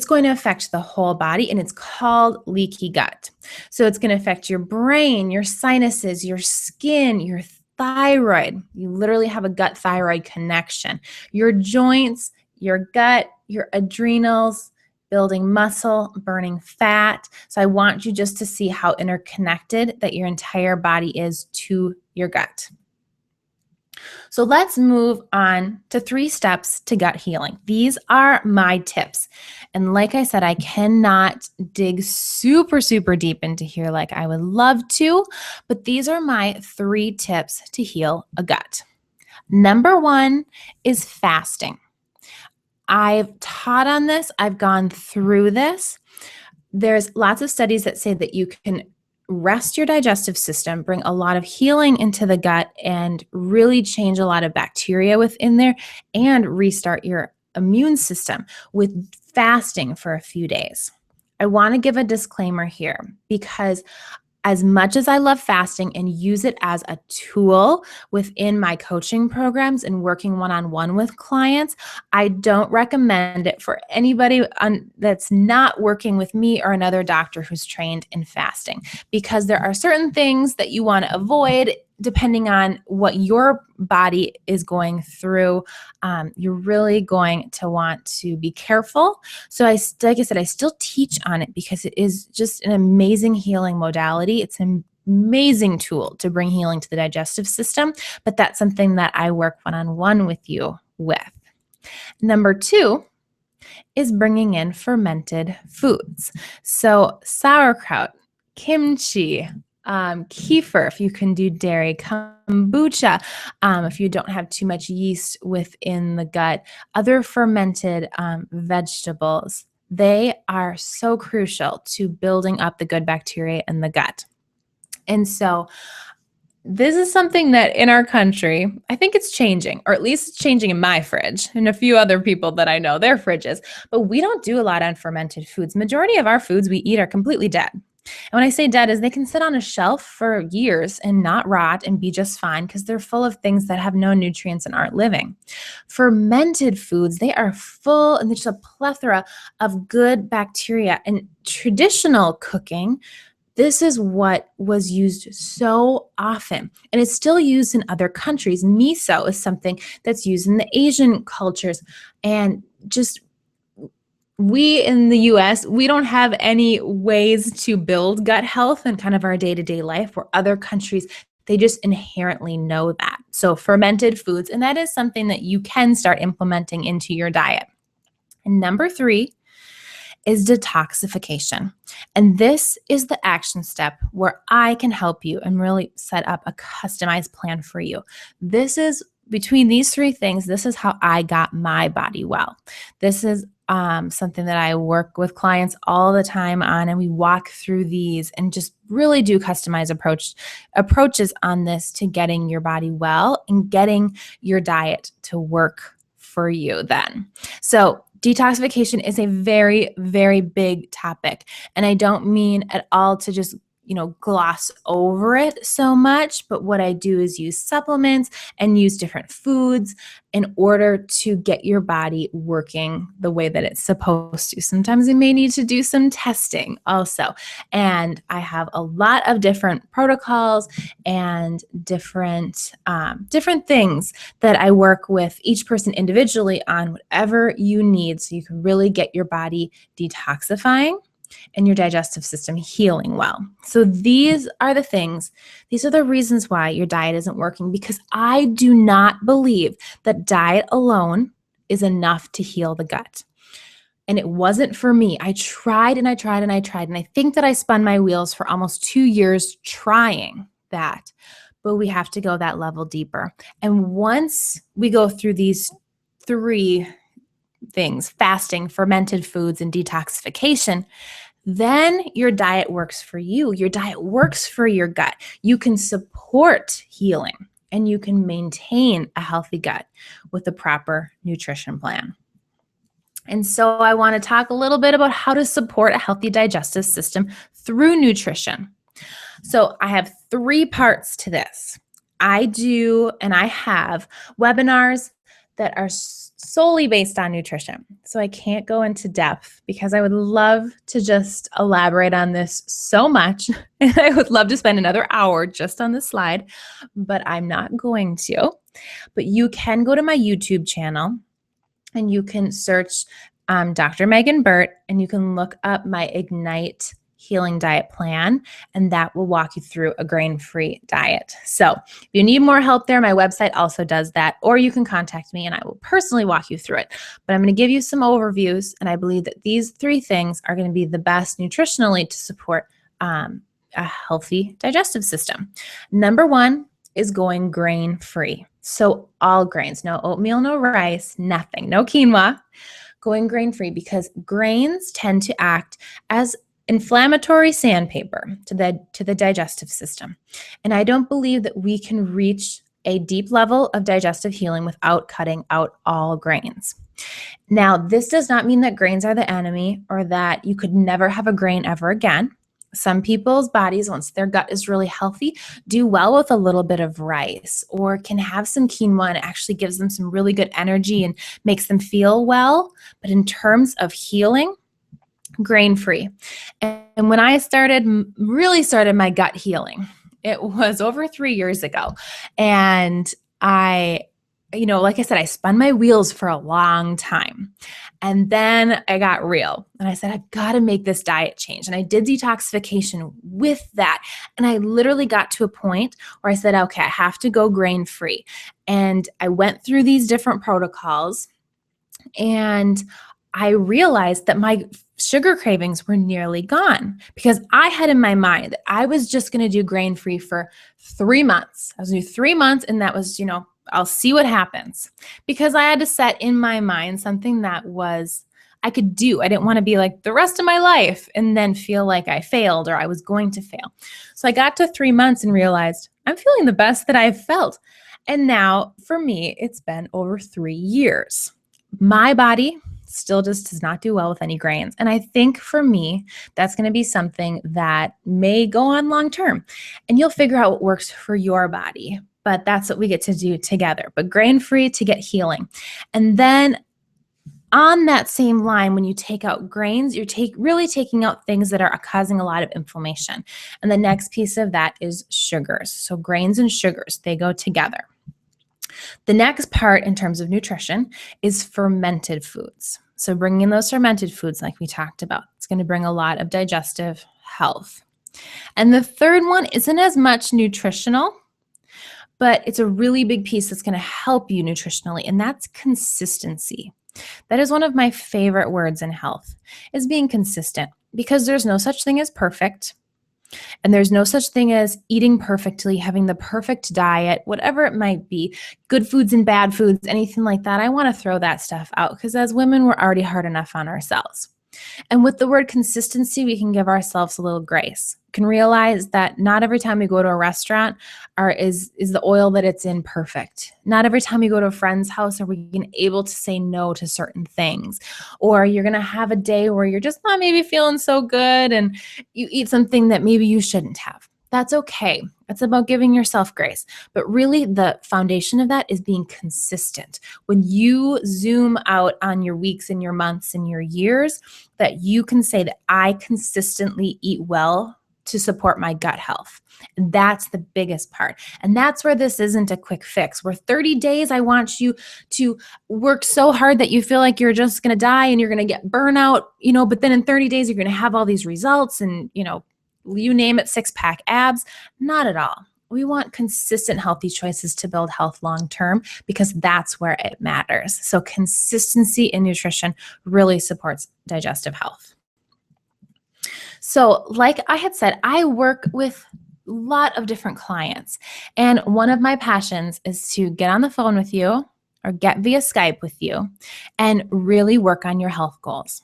going to affect the whole body, and it's called leaky gut. So it's going to affect your brain, your sinuses, your skin, your thyroid. You literally have a gut thyroid connection. Your joints, your gut, your adrenals, building muscle, burning fat. So I want you just to see how interconnected that your entire body is to your gut. So let's move on to 3 steps to gut healing. These are my tips. And like I said, I cannot dig super deep into here like I would love to, but these are my 3 tips to heal a gut. Number 1 is fasting. I've taught on this. I've gone through this. There's lots of studies that say that you can rest your digestive system, bring a lot of healing into the gut, and really change a lot of bacteria within there and restart your immune system with fasting for a few days. I want to give a disclaimer here because as much as I love fasting and use it as a tool within my coaching programs and working one-on-one with clients, I don't recommend it for anybody that's not working with me or another doctor who's trained in fasting, because there are certain things that you want to avoid depending on what your body is going through. You're really going to want to be careful. So like I said, I still teach on it because it is just an amazing healing modality. It's an amazing tool to bring healing to the digestive system, but that's something that I work one-on-one with you with. Number 2 is bringing in fermented foods. So sauerkraut, kimchi, kefir, if you can do dairy, kombucha, if you don't have too much yeast within the gut, other fermented vegetables, they are so crucial to building up the good bacteria in the gut. And so this is something that in our country, I think it's changing, or at least it's changing in my fridge and a few other people that I know, their fridges, but we don't do a lot on fermented foods. Majority of our foods we eat are completely dead. And when I say dead is they can sit on a shelf for years and not rot and be just fine because they're full of things that have no nutrients and aren't living. Fermented foods, they are full and there's a plethora of good bacteria. And traditional cooking, this is what was used so often, and it's still used in other countries. Miso is something that's used in the Asian cultures, and just we in the US, we don't have any ways to build gut health in kind of our day-to-day life, where other countries, they just inherently know that. So fermented foods, and that is something that you can start implementing into your diet. And number 3 is detoxification. And this is the action step where I can help you and really set up a customized plan for you. This is between these 3 things, this is how I got my body well. This is something that I work with clients all the time on, and we walk through these and just really do customized approaches on this to getting your body well and getting your diet to work for you then. So detoxification is a very, very big topic. And I don't mean at all to just, gloss over it so much, but what I do is use supplements and use different foods in order to get your body working the way that it's supposed to. Sometimes you may need to do some testing also. And I have a lot of different protocols and different things that I work with each person individually on, whatever you need, so you can really get your body detoxifying and your digestive system healing well. So these are the reasons why your diet isn't working, because I do not believe that diet alone is enough to heal the gut. And it wasn't for me. I tried and I tried and I tried. And I think that I spun my wheels for almost 2 years trying that. But we have to go that level deeper. And once we go through these 3 things, fasting, fermented foods, and detoxification, then your diet works for you. Your diet works for your gut. You can support healing and you can maintain a healthy gut with a proper nutrition plan. And so I want to talk a little bit about how to support a healthy digestive system through nutrition. So I have 3 parts to this. I do and I have webinars that are solely based on nutrition. So I can't go into depth because I would love to just elaborate on this so much. And I would love to spend another hour just on this slide, but I'm not going to. But you can go to my YouTube channel and you can search Dr. Megan Burt and you can look up my Ignite Healing Diet Plan, and that will walk you through a grain-free diet. So if you need more help there, my website also does that, or you can contact me and I will personally walk you through it. But I'm going to give you some overviews, and I believe that these 3 things are going to be the best nutritionally to support a healthy digestive system. Number 1 is going grain-free. So all grains, no oatmeal, no rice, nothing, no quinoa, going grain-free, because grains tend to act as inflammatory sandpaper to the digestive system. And I don't believe that we can reach a deep level of digestive healing without cutting out all grains. Now, this does not mean that grains are the enemy or that you could never have a grain ever again. Some people's bodies, once their gut is really healthy, do well with a little bit of rice or can have some quinoa, and it actually gives them some really good energy and makes them feel well. But in terms of healing, grain-free. And when I really started my gut healing, it was over 3 years ago. And like I said, I spun my wheels for a long time. And then I got real and I said, I've got to make this diet change. And I did detoxification with that. And I literally got to a point where I said, okay, I have to go grain-free. And I went through these different protocols and I realized that my sugar cravings were nearly gone because I had in my mind that I was just going to do grain-free for 3 months. I was going to do 3 months, and that was, I'll see what happens, because I had to set in my mind something that I could do. I didn't want to be like the rest of my life and then feel like I failed or I was going to fail. So I got to 3 months and realized I'm feeling the best that I've felt. And now for me, it's been over 3 years. My body still just does not do well with any grains. And I think for me, that's going to be something that may go on long term. And you'll figure out what works for your body. But that's what we get to do together. But grain-free to get healing. And then on that same line, when you take out grains, you're really taking out things that are causing a lot of inflammation. And the next piece of that is sugars. So grains and sugars, they go together. The next part in terms of nutrition is fermented foods. So bringing in those fermented foods like we talked about, it's going to bring a lot of digestive health. And the third one isn't as much nutritional, but it's a really big piece that's going to help you nutritionally, and that's consistency. That is one of my favorite words in health, is being consistent, because there's no such thing as perfect. And there's no such thing as eating perfectly, having the perfect diet, whatever it might be, good foods and bad foods, anything like that. I want to throw that stuff out because as women, we're already hard enough on ourselves. And with the word consistency, we can give ourselves a little grace. We can realize that not every time we go to a restaurant is the oil that it's in perfect. Not every time you go to a friend's house are we able to say no to certain things. Or you're going to have a day where you're just not maybe feeling so good and you eat something that maybe you shouldn't have. That's okay. It's about giving yourself grace. But really, the foundation of that is being consistent. When you zoom out on your weeks and your months and your years, that you can say that I consistently eat well to support my gut health. And that's the biggest part. And that's where this isn't a quick fix. Where 30 days, I want you to work so hard that you feel like you're just going to die and you're going to get burnout, but then in 30 days, you're going to have all these results and, you name it, 6-pack abs. Not at all. We want consistent, healthy choices to build health long-term because that's where it matters. So consistency in nutrition really supports digestive health. So like I had said, I work with a lot of different clients. And one of my passions is to get on the phone with you or get via Skype with you and really work on your health goals.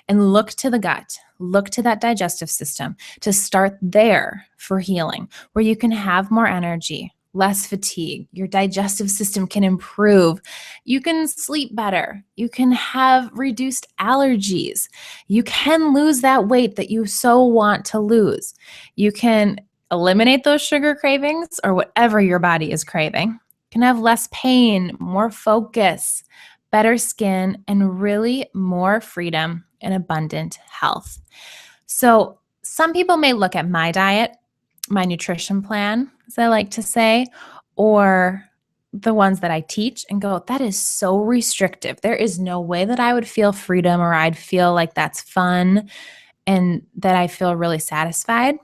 and look to the gut, look to that digestive system to start there for healing, where you can have more energy, less fatigue. Your digestive system can improve. You can sleep better. You can have reduced allergies. You can lose that weight that you so want to lose. You can eliminate those sugar cravings or whatever your body is craving. You can have less pain, more focus, better skin, and really more freedom and abundant health. So some people may look at my diet, my nutrition plan, as I like to say, or the ones that I teach and go, that is so restrictive. There is no way that I would feel freedom or I'd feel like that's fun and that I feel really satisfied.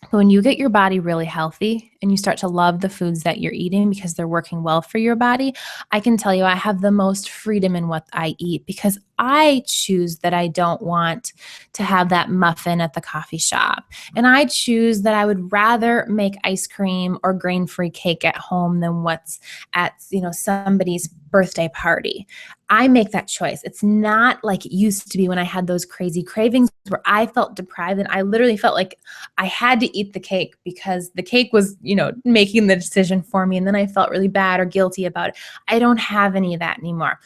But when you get your body really healthy and you start to love the foods that you're eating because they're working well for your body, I can tell you I have the most freedom in what I eat because I choose that I don't want to have that muffin at the coffee shop. And I choose that I would rather make ice cream or grain-free cake at home than what's at, somebody's birthday party. I make that choice. It's not like it used to be when I had those crazy cravings where I felt deprived and I literally felt like I had to eat the cake because the cake was, making the decision for me. And then I felt really bad or guilty about it. I don't have any of that anymore.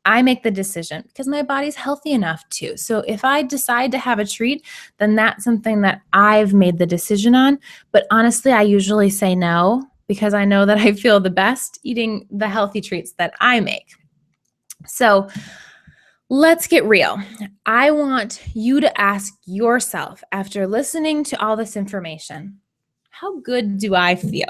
I make the decision because my body's healthy enough to. So if I decide to have a treat, then that's something that I've made the decision on. But honestly, I usually say no because I know that I feel the best eating the healthy treats that I make. So let's get real. I want you to ask yourself, after listening to all this information, how good do I feel?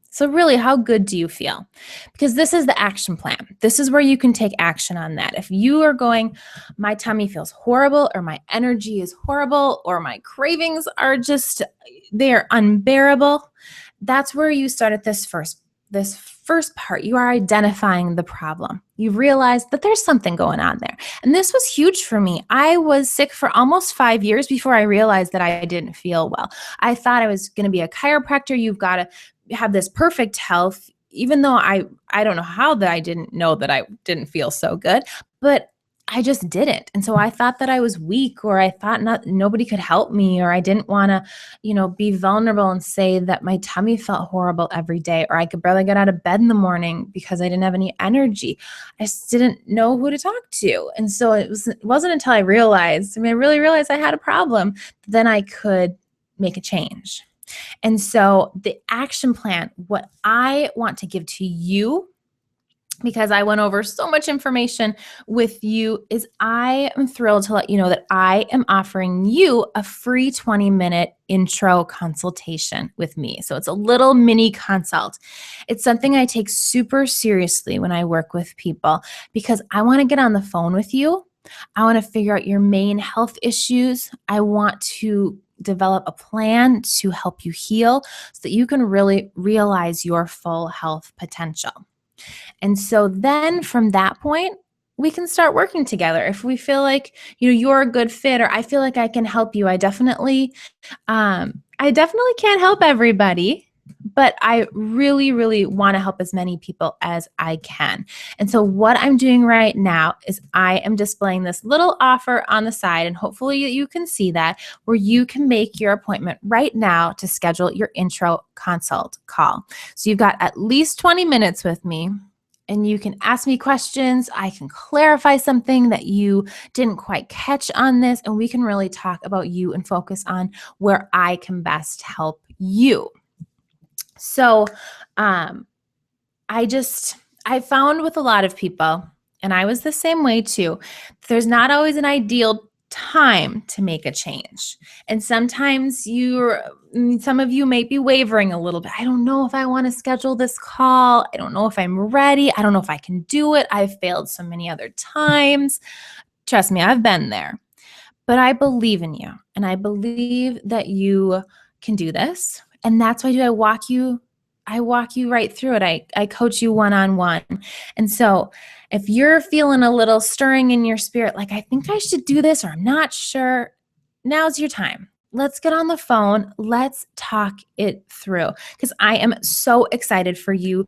So really, how good do you feel? Because this is the action plan. This is where you can take action on that. If you are going, my tummy feels horrible, or my energy is horrible, or my cravings are just, they're unbearable, that's where you start at this first part. You are identifying the problem. You realize that there's something going on there. And this was huge for me. I was sick for almost 5 years before I realized that I didn't feel well. I thought I was going to be a chiropractor. You've got to have this perfect health, even though I don't know how that I didn't know that I didn't feel so good, but I just didn't. And so I thought that I was weak, or I thought nobody could help me, or I didn't want to, be vulnerable and say that my tummy felt horrible every day, or I could barely get out of bed in the morning because I didn't have any energy. I just didn't know who to talk to. And so it wasn't until I really realized I had a problem, then I could make a change. And so the action plan, what I want to give to you, because I went over so much information with you, is I am thrilled to let you know that I am offering you a free 20-minute intro consultation with me. So it's a little mini consult. It's something I take super seriously when I work with people because I want to get on the phone with you. I want to figure out your main health issues. I want to develop a plan to help you heal so that you can really realize your full health potential. And so then from that point, we can start working together. If we feel like, you're a good fit, or I feel like I can help you, I definitely can't help everybody, but I really, really want to help as many people as I can. And so what I'm doing right now is I am displaying this little offer on the side, and hopefully you can see that, where you can make your appointment right now to schedule your intro consult call. So you've got at least 20 minutes with me. And you can ask me questions. I can clarify something that you didn't quite catch on this. And we can really talk about you and focus on where I can best help you. So I found with a lot of people, and I was the same way too, there's not always an ideal time to make a change. And sometimes some of you may be wavering a little bit. I don't know if I want to schedule this call. I don't know if I'm ready. I don't know if I can do it. I've failed so many other times. Trust me, I've been there. But I believe in you, and I believe that you can do this. And that's why I walk you right through it. I coach you one-on-one. And so if you're feeling a little stirring in your spirit, like, I think I should do this, or I'm not sure, now's your time. Let's get on the phone. Let's talk it through, because I am so excited for you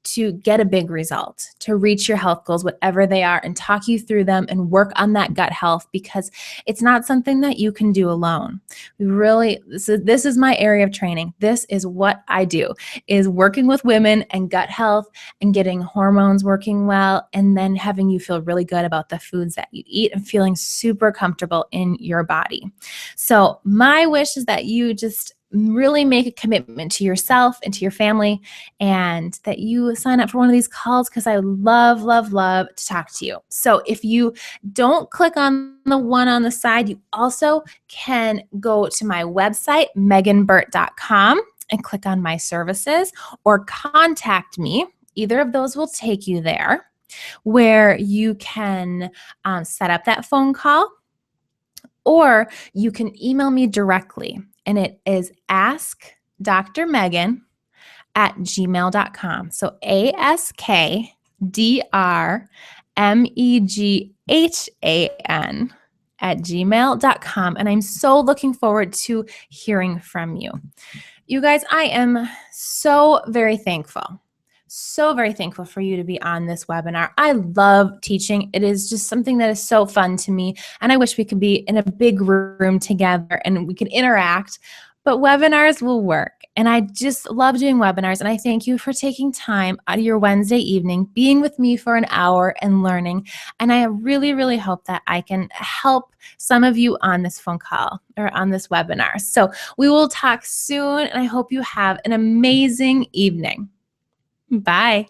to get a big result, to reach your health goals, whatever they are, and talk you through them and work on that gut health, because it's not something that you can do alone. This is my area of training. This is what I do, is working with women and gut health and getting hormones working well, and then having you feel really good about the foods that you eat and feeling super comfortable in your body. So my wish is that you just really make a commitment to yourself and to your family, and that you sign up for one of these calls, because I love, love, love to talk to you. So if you don't click on the one on the side, you also can go to my website, meganburt.com, and click on my services, or contact me. Either of those will take you there, where you can set up that phone call, or you can email me directly, and it is askdrmegan@gmail.com. So askdrmeghan@gmail.com. And I'm so looking forward to hearing from you. You guys, I am so very thankful for you to be on this webinar. I love teaching. It is just something that is so fun to me. And I wish we could be in a big room together and we could interact, but webinars will work. And I just love doing webinars. And I thank you for taking time out of your Wednesday evening, being with me for an hour and learning. And I really, really hope that I can help some of you on this phone call or on this webinar. So we will talk soon. And I hope you have an amazing evening. Bye.